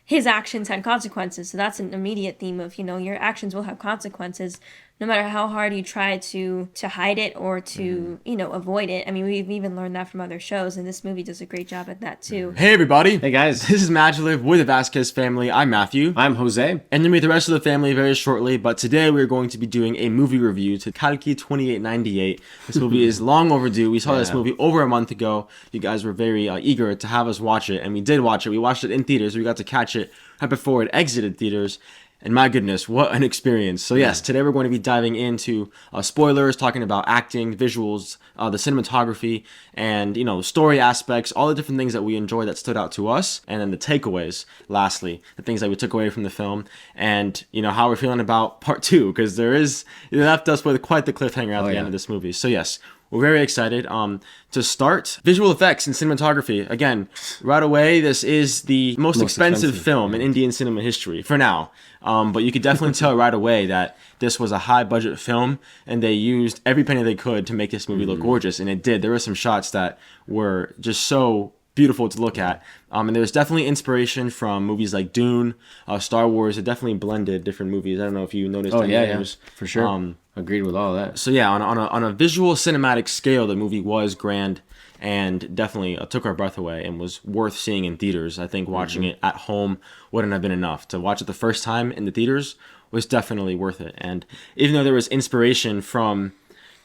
his actions had consequences. So that's an immediate theme of, your actions will have consequences no matter how hard you try to hide it or to, avoid it. I mean, we've even learned that from other shows, and this movie does a great job at that too. Hey everybody. Hey guys. This is MaJeliv with the Vasquez family. I'm Matthew. I'm Jose. And you'll meet the rest of the family very shortly, but today we're going to be doing a movie review to Kalki 2898. This movie is long overdue. We saw this movie over a month ago. You guys were very eager to have us watch it, and we did watch it. We watched it in theaters. We got to catch it right before it exited theaters. And my goodness, what an experience. So yes, today we're going to be diving into spoilers, talking about acting, visuals, the cinematography, and, story aspects, all the different things that we enjoy that stood out to us, and then the takeaways, lastly, the things that we took away from the film, and, how we're feeling about part 2, because it left us with quite the cliffhanger at the end of this movie. So yes, we're very excited. To start, visual effects and cinematography. Again, right away, this is the most expensive film in Indian cinema history, for now. But you could definitely tell right away that this was a high-budget film, and they used every penny they could to make this movie look gorgeous, and it did. There were some shots that were just so beautiful to look at. And there was definitely inspiration from movies like Dune, Star Wars. It definitely blended different movies. I don't know if you noticed. Oh, yeah, for sure. Agreed with all that. So yeah, on a visual cinematic scale, the movie was grand and definitely took our breath away and was worth seeing in theaters. I think watching it at home wouldn't have been enough. To watch it the first time in the theaters was definitely worth it. And even though there was inspiration from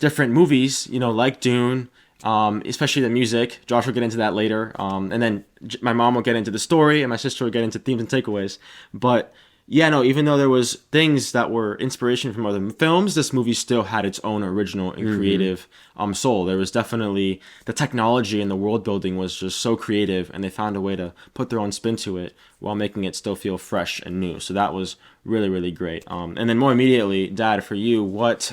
different movies, like Dune, especially the music, Josh will get into that later, and then my mom will get into the story, and my sister will get into themes and takeaways. But yeah, no, even though there was things that were inspiration from other films, this movie still had its own original and creative soul. There was definitely, the technology and the world building was just so creative, and they found a way to put their own spin to it while making it still feel fresh and new. So that was really, really great. And then more immediately, Dad, for you,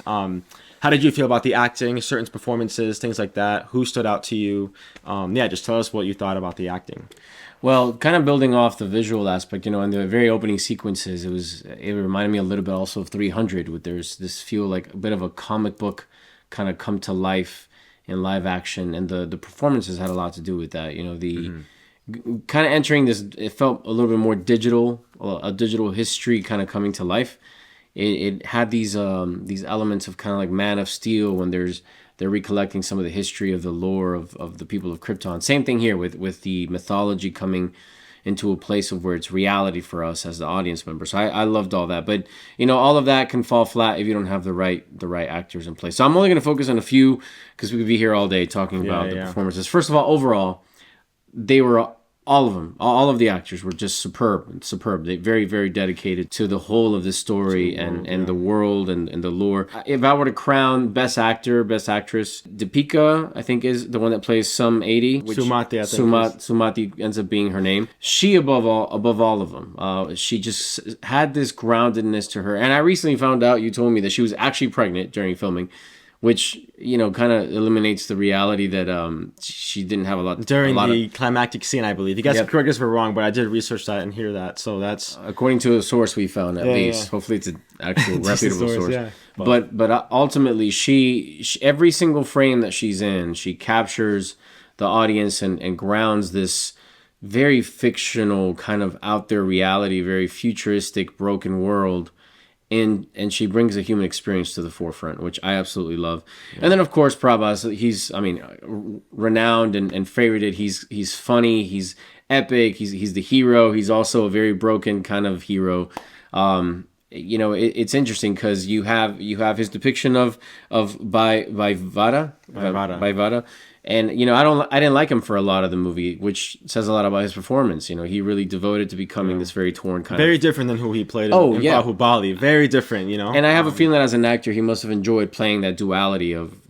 how did you feel about the acting, certain performances, things like that? Who stood out to you? Just tell us what you thought about the acting. Well, kind of building off the visual aspect, in the very opening sequences, it reminded me a little bit also of 300, where there's this feel like a bit of a comic book kind of come to life in live action, and the performances had a lot to do with that. Kind of entering this, it felt a little bit more digital, a digital history kind of coming to life. It had these elements of kind of like Man of Steel when they're recollecting some of the history of the lore of the people of Krypton. Same thing here with the mythology coming into a place of where it's reality for us as the audience member. So I loved all that. But, all of that can fall flat if you don't have the right actors in place. So I'm only going to focus on a few because we could be here all day talking about the performances. First of all, overall, they were... all of them, all of the actors were just superb. They very, very dedicated to the whole of the story and the world and the lore. If I were to crown Best Actor, Best Actress, Deepika, I think, is the one that plays Sum 80. Sumati, I think. Sumati ends up being her name. She, above all of them, she just had this groundedness to her. And I recently found out, you told me that she was actually pregnant during filming, which, kind of eliminates the reality that she didn't have a lot... During the climactic scene, I believe. You guys can correct us if we're wrong, but I did research that and hear that, so that's... According to a source we found, at least. Yeah. Hopefully it's an actual reputable source. Yeah. But ultimately, she every single frame that she's in, she captures the audience and grounds this very fictional, kind of out there reality, very futuristic, broken world. And she brings a human experience to the forefront, which I absolutely love. Yeah. And then, of course, Prabhas, he's renowned and favorited. He's funny, he's epic, he's the hero. He's also a very broken kind of hero. It's interesting because you have his depiction of Bhairava. And I didn't like him for a lot of the movie, which says a lot about his performance. He really devoted to becoming this very torn kind very different than who he played in Bahubali. Very different, And I have a feeling that as an actor, he must have enjoyed playing that duality of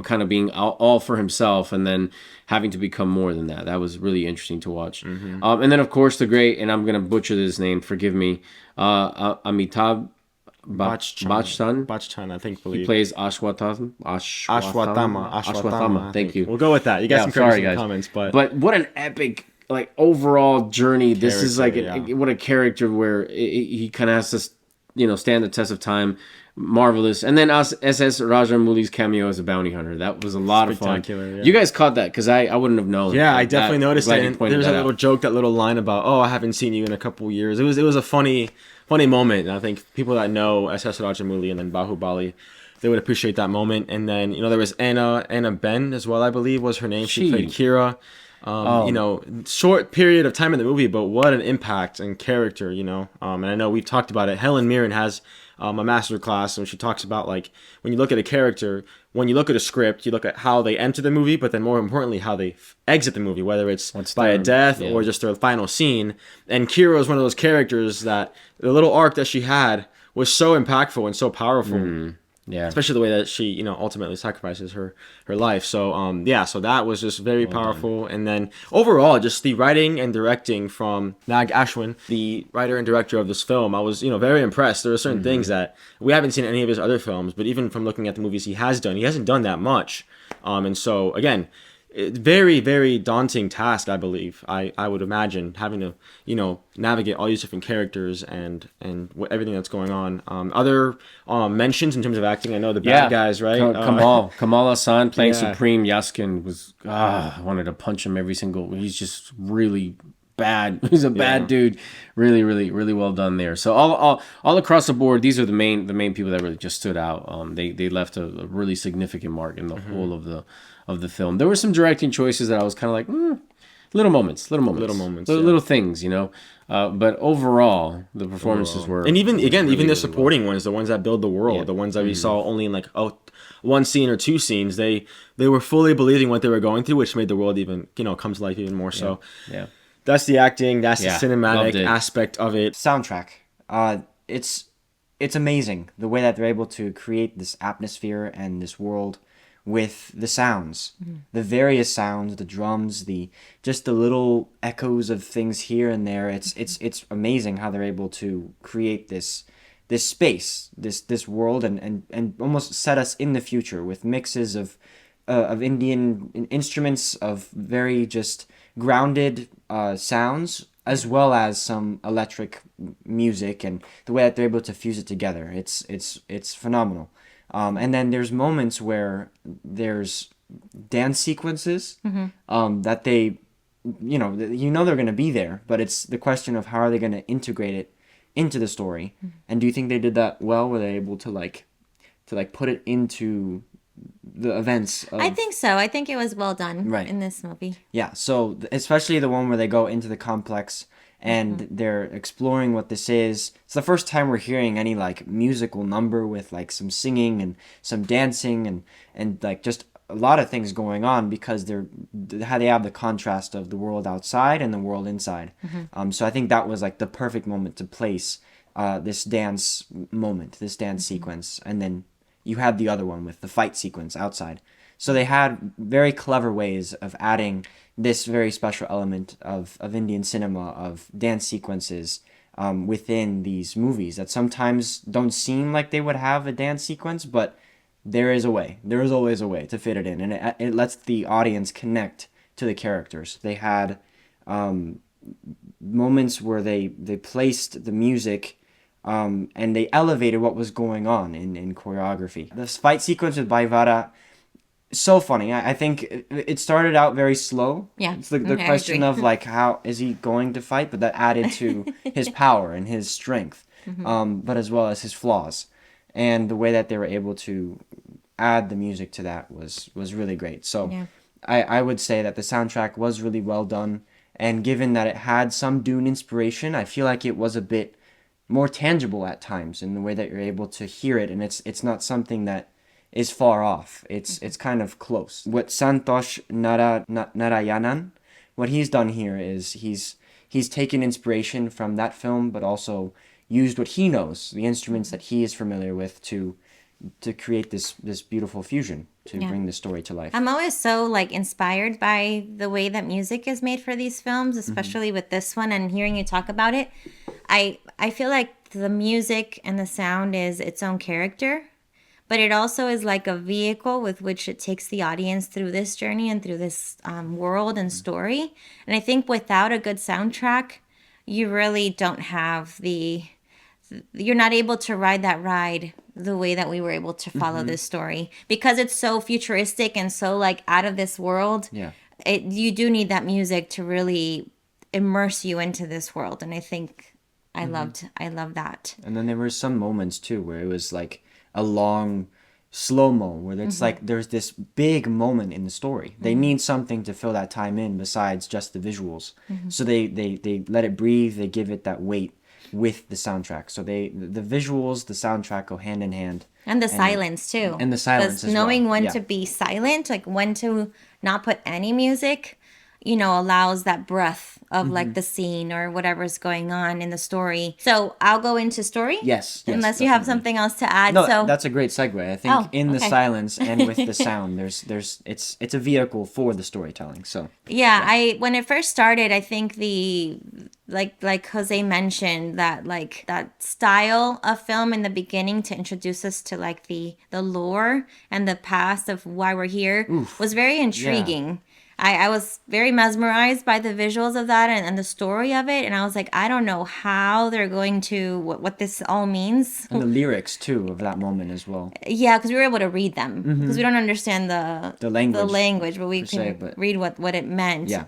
kind of being all for himself and then having to become more than that. That was really interesting to watch. And then of course the great, and I'm gonna butcher this name, forgive me, Amitabh Bachchan, I think. He plays Ashwatthama. Thank you. We'll go with that. You got some crazy comments, but what an epic overall journey. This is what a character where he kind of has to stand the test of time. Marvelous. And then SS Rajamouli's cameo as a bounty hunter. That was a lot of fun. Yeah. You guys caught that because I wouldn't have known. Yeah, I definitely noticed it. And There was a little joke, that little line about, "Oh, I haven't seen you in a couple years." It was a funny moment. And I think people that know SS Rajamouli and then Bahubali, they would appreciate that moment. And then there was Anna Ben as well, I believe was her name. She played Kira. Short period of time in the movie, but what an impact and character. And I know we've talked about it. Helen Mirren has a master class, and she talks about, like, when you look at a character, when you look at a script, you look at how they enter the movie, but then more importantly, how they exit the movie, whether it's by a death or just their final scene. And Kira is one of those characters that the little arc that she had was so impactful and so powerful. Mm-hmm. Yeah, especially the way that she, ultimately sacrifices her life. So, so that was just very powerful. And then overall, just the writing and directing from Nag Ashwin, the writer and director of this film, I was, very impressed. There are certain things that we haven't seen in any of his other films, but even from looking at the movies he hasn't done that much. And so again, very, very daunting task, I believe. I would imagine having to, navigate all these different characters and everything that's going on. Other mentions in terms of acting, I know the bad guys, right? Kamal Hassan playing Supreme Yaskin was, I wanted to punch him he's just really bad. He's a bad dude. Really, really, really well done there. So all across the board, these are the main people that really just stood out. They left a really significant mark in the whole of the film. There were some directing choices that I was kind of like, little moments, little things, but overall, the performances were. And even the supporting ones, the ones that build the world, the ones that we saw only in one scene or two scenes, they were fully believing what they were going through, which made the world even come to life even more. So that's the acting, that's the cinematic aspect of it. Soundtrack, it's amazing the way that they're able to create this atmosphere and this world with the sounds, the various sounds, the drums, just the little echoes of things here and there. It's amazing how they're able to create this space, this world, and almost set us in the future with mixes of Indian instruments, of very just grounded sounds, as well as some electric music, and the way that they're able to fuse it together. It's phenomenal. And then there's moments where there's dance sequences that they, they're going to be there, but it's the question of how are they going to integrate it into the story. And do you think they did that well? Were they able to put it into the events? I think so. I think it was well done in this movie. Yeah. So especially the one where they go into the complex and they're exploring what this is. It's the first time we're hearing any musical number with some singing and some dancing and just a lot of things going on, because they have the contrast of the world outside and the world inside. So I think that was the perfect moment to place this dance moment, this dance sequence, and then you had the other one with the fight sequence outside. So they had very clever ways of adding this very special element of Indian cinema, of dance sequences within these movies that sometimes don't seem like they would have a dance sequence, but there is a way. There is always a way to fit it in, and it lets the audience connect to the characters. They had moments where they placed the music and they elevated what was going on in choreography. This fight sequence with Bhairava, so funny. I think it started out very slow. Yeah. It's the question of how is he going to fight, but that added to his power and his strength, but as well as his flaws. And the way that they were able to add the music to that was really great. So I would say that the soundtrack was really well done. And given that it had some Dune inspiration, I feel like it was a bit more tangible at times in the way that you're able to hear it. And it's not something that is far off. It's kind of close. What Santosh Narayanan, what he's done here is he's taken inspiration from that film, but also used what he knows, the instruments that he is familiar with, to create this beautiful fusion to bring the story to life. I'm always so inspired by the way that music is made for these films, especially with this one, and hearing you talk about it. I feel like the music and the sound is its own character, but it also is like a vehicle with which it takes the audience through this journey and through this world and story. And I think without a good soundtrack, you really don't have the you're not able to ride that ride the way that we were able to follow this story, because it's so futuristic and so like out of this world. Yeah. You do need that music to really immerse you into this world, and I think I love that. And then there were some moments too where it was like a long slow mo where it's like there's this big moment in the story. They need something to fill that time in besides just the visuals. So they let it breathe, they give it that weight with the soundtrack. So the visuals, the soundtrack go hand in hand. And the silence too. And the silence as knowing well. when Yeah. to be silent, like when to not put any music, allows that breath of like the scene or whatever's going on in the story. So I'll go into story. Yes. Unless you have definitely. something else to add. No, so that's a great segue. I think Oh, in the okay. silence and with the sound, it's a vehicle for the storytelling. So yeah, I when it first started, I think the like Jose mentioned that style of film in the beginning to introduce us to like the lore and the past of why we're here was very intriguing. I was very mesmerized by the visuals of that and the story of it, and I was like, I don't know how they're going to what this all means. and the lyrics too of that moment as well. Yeah, because we were able to read them because we don't understand The language but we per can se, but- read what it meant. Yeah.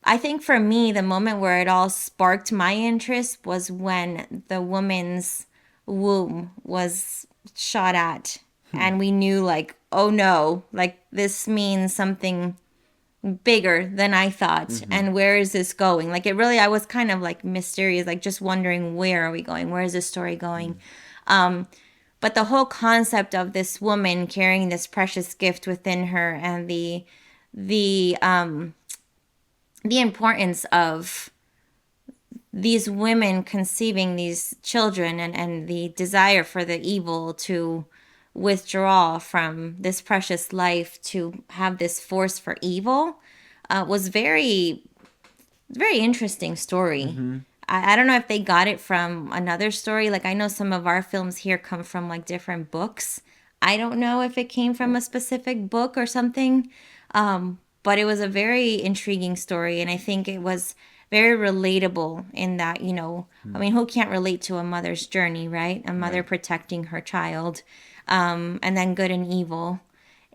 I think for me, the moment where it all sparked my interest was when the woman's womb was shot at, and we knew like, oh no, like this means something bigger than I thought, and where is this going? Like it really, I was kind of like mysterious, like just wondering where are we going? Where is this story going? But the whole concept of this woman carrying this precious gift within her, and the importance of these women conceiving these children, and the desire for the evil to withdraw from this precious life to have this force for evil was very interesting story. I don't know if they got it from another story. Like I know some of our films here come from like different books. I don't know if it came from a specific book or something, but it was a very intriguing story, and I think it was very relatable in that, I mean, who can't relate to a mother's journey, right? A mother protecting her child, and then good and evil,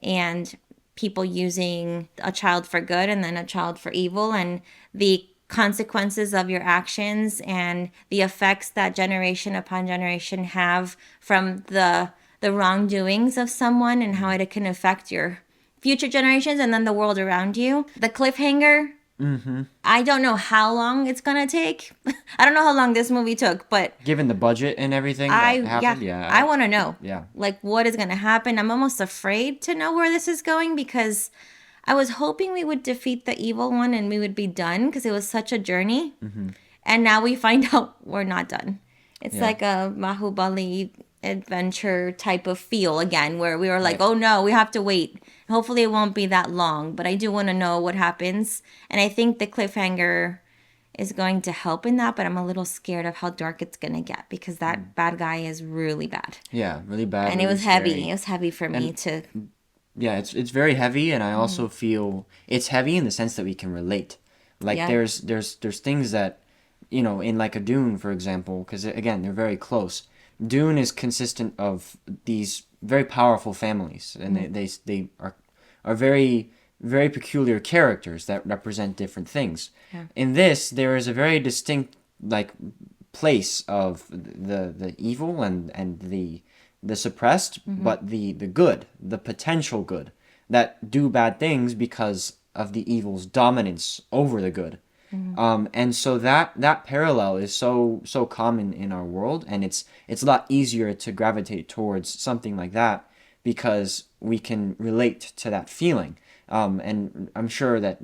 and people using a child for good and then a child for evil, and the consequences of your actions and the effects that generation upon generation have from the wrongdoings of someone, and how it can affect your future generations and then the world around you. The cliffhanger, I don't know how long it's gonna take. I don't know how long this movie took, but Given the budget and everything that happened, I want to know. Yeah. Like what is gonna happen? I'm almost afraid to know where this is going, because I was hoping we would defeat the evil one and we would be done, because it was such a journey. And now we find out we're not done. It's like a Bahubali adventure type of feel again, where we were like, oh no, we have to wait. Hopefully it won't be that long, but I do want to know what happens. And I think the cliffhanger is going to help in that, but I'm a little scared of how dark it's going to get, because that bad guy is really bad. Yeah, really bad. And it really was heavy. scary. It was heavy for me to... Yeah, it's very heavy, and I also feel it's heavy in the sense that we can relate. Like Yeah. there's things that, in like a Dune, for example, because again they're very close. Dune is consistent of these very powerful families, and they are very very peculiar characters that represent different things. Yeah. In this, there is a very distinct like place of the evil and the suppressed, but the good, the potential good that do bad things because of the evil's dominance over the good. And so that parallel is so common in our world, and it's a lot easier to gravitate towards something like that because we can relate to that feeling. And I'm sure that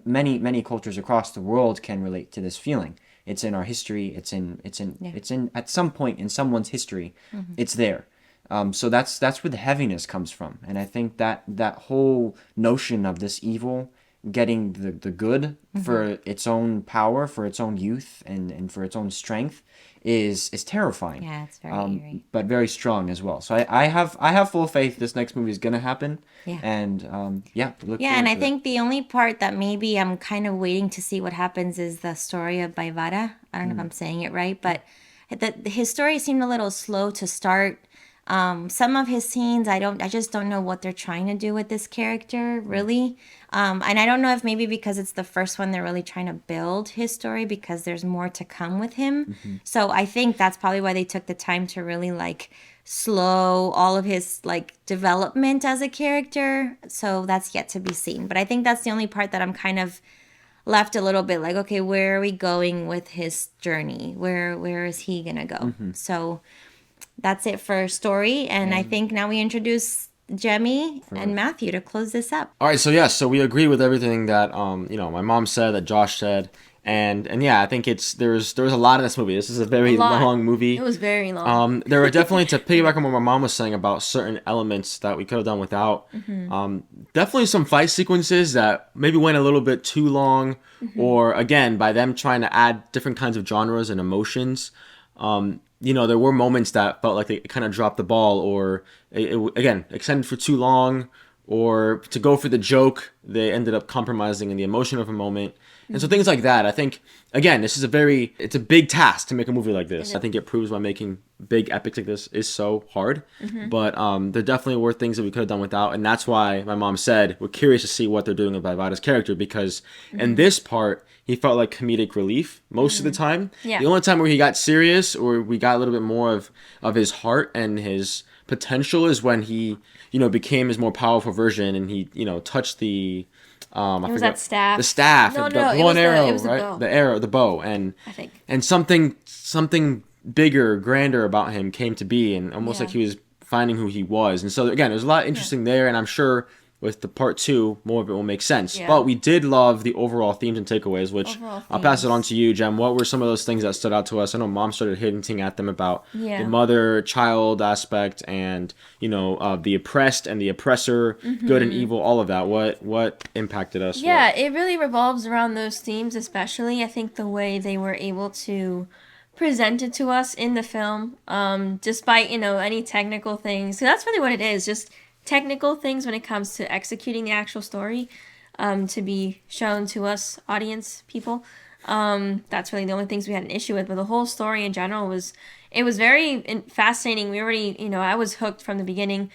many cultures across the world can relate to this feeling. It's in our history. It's in at some point in someone's history. It's there. So that's where the heaviness comes from. And I think that whole notion of this evil getting the good for its own power, for its own youth, and for its own strength is terrifying. Yeah, it's very eerie. But very strong as well. So I have full faith this next movie is gonna happen. Yeah. And look Yeah, and forward I to think the only part that maybe I'm kind of waiting to see what happens is the story of Bhairava. I don't know if I'm saying it right, but his story seemed a little slow to start. Some of his scenes, I just don't know what they're trying to do with this character, really. And I don't know if maybe because it's the first one, they're really trying to build his story because there's more to come with him. So I think that's probably why they took the time to really like slow all of his like development as a character. So that's yet to be seen. But I think that's the only part that I'm kind of left a little bit like, okay, where are we going with his journey? Where is he gonna go? So that's it for story. And I think now we introduce Jemmy and Matthew to close this up. All right, so we agree with everything that my mom said, that Josh said, and yeah, I think there was a lot in this movie. This is a very long movie. It was very long. There were definitely, to piggyback on what my mom was saying about certain elements that we could have done without. Definitely some fight sequences that maybe went a little bit too long, or again by them trying to add different kinds of genres and emotions. There were moments that felt like they kind of dropped the ball, or again extended for too long, or to go for the joke, they ended up compromising in the emotion of a moment. And so things like that, I think, again, it's a big task to make a movie like this. I think it proves why making big epics like this is so hard. But there definitely were things that we could have done without. And that's why my mom said, we're curious to see what they're doing with Bhairava's character, because in this part, he felt like comedic relief most of the time. Yeah. The only time where he got serious, or we got a little bit more of his heart and his potential, is when he, became his more powerful version, and he, touched the... I was forget, that staff. the staff, No, and no, the it bow was and the- arrow, it was the right? bow. The bow, and I think. and something bigger, grander about him came to be, and almost like he was finding who he was. And so again, there's a lot interesting there, and I'm sure with the part 2, more of it will make sense. Yeah. But we did love the overall themes and takeaways, which I'll pass it on to you, Jem. What were some of those things that stood out to us? I know Mom started hinting at them about the mother-child aspect, and the oppressed and the oppressor, good and evil, all of that. What impacted us? Yeah, it really revolves around those themes, especially. I think the way they were able to present it to us in the film, despite any technical things. So that's really what it is, just technical things when it comes to executing the actual story, to be shown to us audience people. That's really the only things we had an issue with, but the whole story in general was very fascinating. We already, I was hooked from the beginning.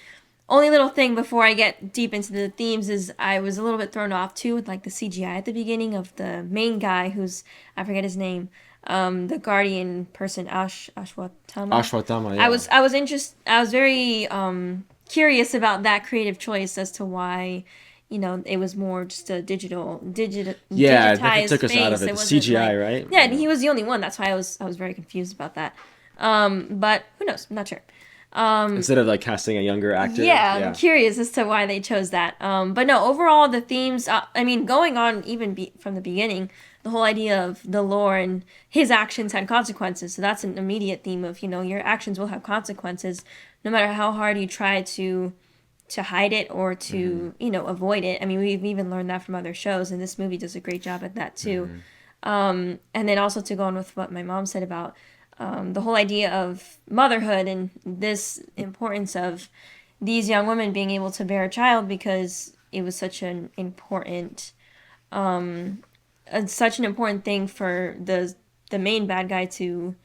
Only little thing before I get deep into the themes is I was a little bit thrown off too with like the CGI at the beginning of the main guy, who's, I forget his name, the guardian person, Ashwatthama. Ashwatthama, yeah. I was very curious about that creative choice as to why it was more just a digitized yeah, it took us out of it. The wasn't CGI, right? Yeah, and he was the only one. That's why I was very confused about that. But who knows? I'm not sure. Instead of like casting a younger actor. Yeah, I'm curious as to why they chose that. But no, overall the themes. Going on even from the beginning, the whole idea of the lore and his actions had consequences. So that's an immediate theme of your actions will have consequences, no matter how hard you try to hide it or to avoid it. I mean, we've even learned that from other shows, and this movie does a great job at that too. And then also to go on with what my mom said about the whole idea of motherhood and this importance of these young women being able to bear a child, because it was such an important thing for the main bad guy to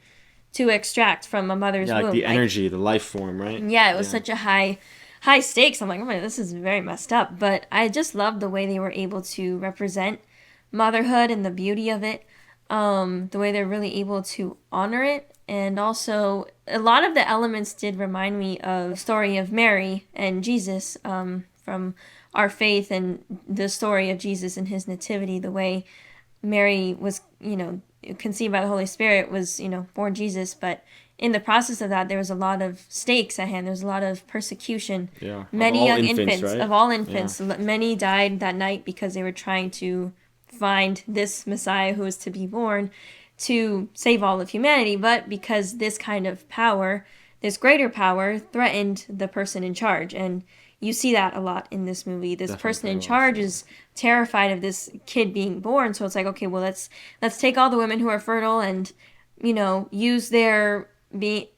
extract from a mother's womb. Like the energy, the life form, right? Yeah, it was such a high stakes. I'm like, oh my, this is very messed up. But I just loved the way they were able to represent motherhood and the beauty of it. The way they're really able to honor it. And also, a lot of the elements did remind me of the story of Mary and Jesus, from our faith, and the story of Jesus and his nativity. The way Mary was, conceived by the Holy Spirit, was, born Jesus. But in the process of that, there was a lot of stakes at hand. There was a lot of persecution. Yeah. Many young infants, right? of all infants. Yeah. Many died that night because they were trying to find this Messiah who was to be born to save all of humanity. But because this kind of power, this greater power, threatened the person in charge. And you see that a lot in this movie. This person in charge is terrified of this kid being born. So it's like, okay, well, let's take all the women who are fertile and, use their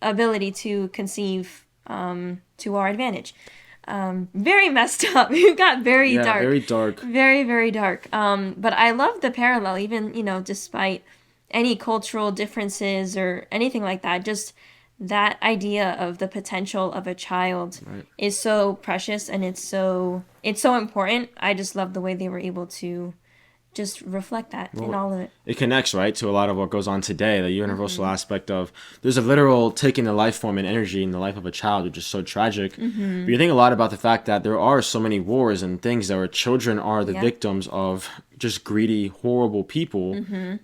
ability to conceive to our advantage. Very messed up. It got very dark. Very dark. Very, very dark. But I love the parallel, even, despite any cultural differences or anything like that. Just that idea of the potential of a child is so precious, and it's so important. I just love the way they were able to just reflect that in all of it. It connects, right, to a lot of what goes on today, the universal aspect of there's a literal taking the life form and energy in the life of a child, which is so tragic. But you think a lot about the fact that there are so many wars and things that where children are the victims of just greedy, horrible people,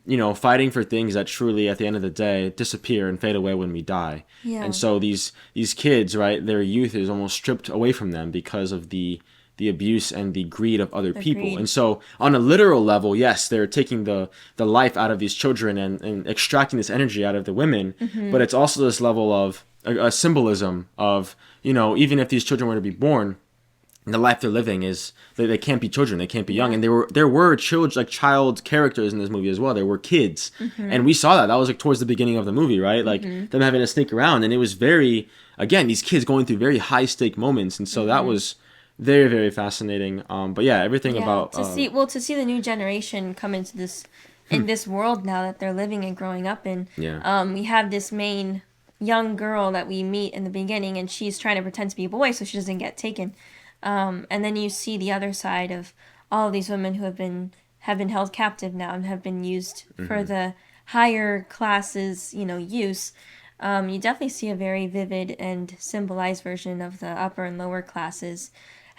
you know, fighting for things that truly, at the end of the day, disappear and fade away when we die. Yeah. And so these kids, right, their youth is almost stripped away from them because of the abuse and the greed of other people. Agreed. And so on a literal level, yes, they're taking the life out of these children and extracting this energy out of the women, but it's also this level of a symbolism of, you know, even if these children were to be born, the life they're living is they can't be children, they can't be young. And there were children, like child characters in this movie as well. There were kids, and we saw that was like towards the beginning of the movie, right? Like them having to sneak around, and it was very, again, these kids going through very high stake moments, and so that was very, very fascinating. But yeah, everything about to see the new generation come into this in this world now that they're living and growing up in. We have this main young girl that we meet in the beginning, and she's trying to pretend to be a boy so she doesn't get taken. And then you see the other side of all of these women who have been held captive now and have been used for the higher classes, you know, use. You definitely see a very vivid and symbolized version of the upper and lower classes.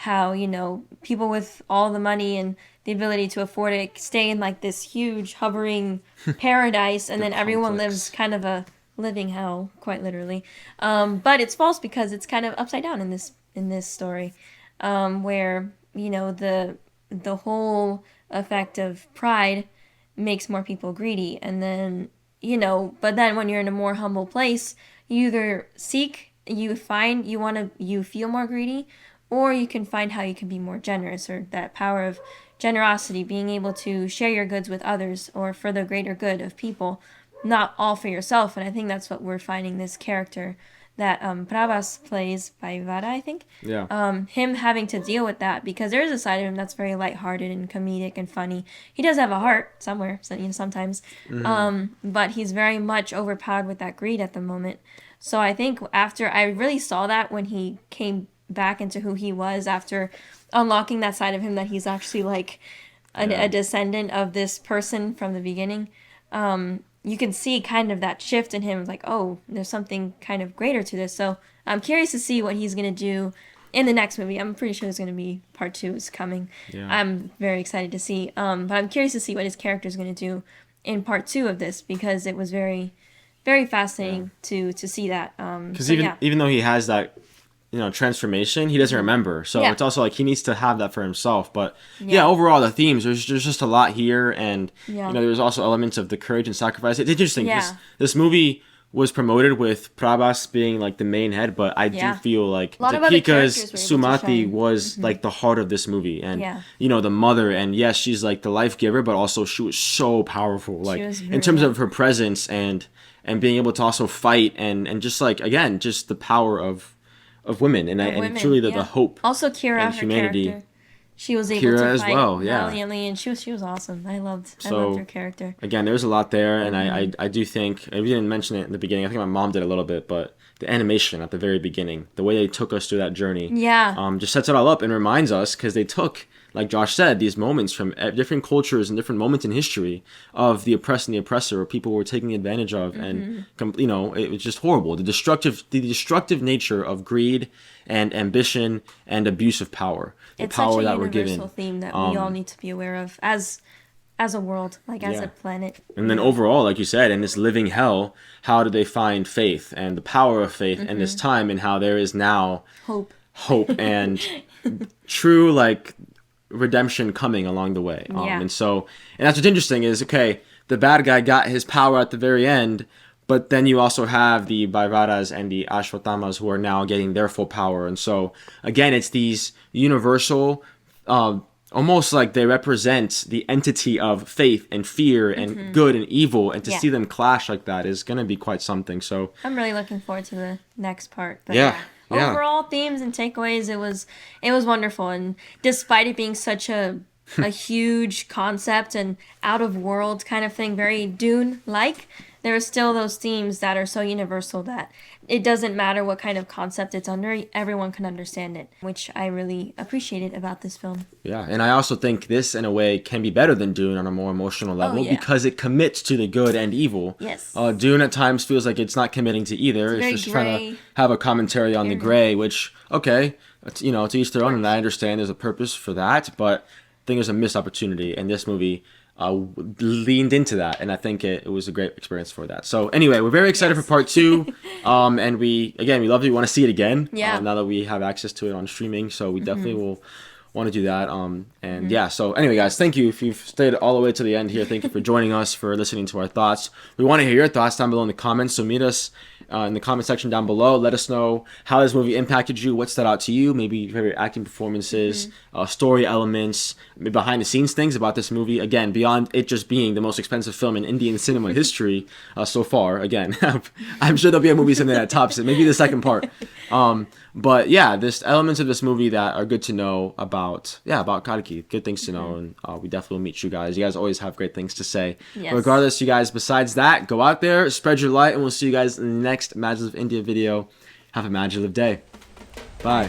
How, you know, people with all the money and the ability to afford it stay in like this huge hovering paradise, and then everyone lives kind of a living hell, quite literally. But it's false because it's kind of upside down in this story, where, you know, the whole effect of pride makes more people greedy, and then, you know, but then when you're in a more humble place, you either you feel more greedy, or you can find how you can be more generous, or that power of generosity, being able to share your goods with others or for the greater good of people, not all for yourself. And I think that's what we're finding this character that Prabhas plays, Bhairava, I think. Yeah. Him having to deal with that, because there is a side of him that's very lighthearted and comedic and funny. He does have a heart somewhere, so, you know, sometimes. But he's very much overpowered with that greed at the moment. So I think after I really saw that when he came back into who he was after unlocking that side of him, that he's actually like a descendant of this person from the beginning, you can see kind of that shift in him, like, oh, there's something kind of greater to this. So I'm curious to see what he's going to do in the next movie. I'm pretty sure there's going to be part 2 is coming. I'm very excited to see, but I'm curious to see what his character is going to do in part 2 of this, because it was very, very fascinating to see that. Because even though he has that, you know, transformation, he doesn't remember, so it's also like he needs to have that for himself. But overall the themes, there's just a lot here, and you know, there's also elements of the courage and sacrifice. It's interesting because this movie was promoted with Prabhas being like the main head, but I do feel like Deepika's Sumati was like the heart of this movie, and you know, the mother, and yes, she's like the life giver, but also she was so powerful, like in terms of her presence and being able to also fight and just like, again, just the power of women and truly the hope. Also Kira, and humanity. Her character, she was able Kira to as fight well, valiantly, and she was awesome. I loved her character. Again, there's a lot there, and I do think, we didn't mention it in the beginning, I think my mom did a little bit, but the animation at the very beginning, the way they took us through that journey, just sets it all up and reminds us, because they took, like Josh said, these moments from different cultures and different moments in history of the oppressed and the oppressor, where people were taking advantage of, and you know, it was just horrible. The destructive nature of greed and ambition and abuse of power. The power that we're given. It's such a universal theme that we all need to be aware of as a world, like as a planet. And then overall, like you said, in this living hell, how do they find faith and the power of faith in this time, and how there is now hope and true, like, redemption coming along the way. And that's what's interesting is, okay, the bad guy got his power at the very end, but then you also have the Bhairavas and the Ashwathamas who are now getting their full power. And so again, it's these universal, almost like they represent the entity of faith and fear and good and evil, and to see them clash like that is going to be quite something. So I'm really looking forward to the next part. But overall themes and takeaways, it was wonderful. And despite it being such a a huge concept and out of world kind of thing, very Dune like, there are still those themes that are so universal that it doesn't matter what kind of concept it's under, everyone can understand it, which I really appreciated about this film. Yeah, and I also think this, in a way, can be better than Dune on a more emotional level yeah. because it commits to the good and evil. Yes. Dune at times feels like it's not committing to either. It's very just trying gray. to have a commentary on the gray, which, okay, it's, you know, to each their own, and I understand there's a purpose for that, but I think there's a missed opportunity, and this movie leaned into that, and I think it was a great experience for that. So anyway, we're very excited for part 2, and we love it. We want to see it again. Yeah. Now that we have access to it on streaming, so we definitely will want to do that. And yeah, so anyway, guys, thank you if you've stayed all the way to the end here. Thank you for joining us, for listening to our thoughts. We want to hear your thoughts down below in the comments, so meet us in the comment section down below. Let us know how this movie impacted you, what stood out to you, maybe your favorite acting performances, story elements, behind the scenes things about this movie. Again, beyond it just being the most expensive film in Indian cinema history so far. Again, I'm sure there'll be a movie someday that tops it, maybe the second part. But yeah, there's elements of this movie that are good to know about Kalki. Good things to know, and we definitely will meet you guys. You guys always have great things to say. Yes. Regardless, you guys, besides that, go out there, spread your light, and we'll see you guys in the next MaJeliv India video. Have a MaJeliv day. Bye.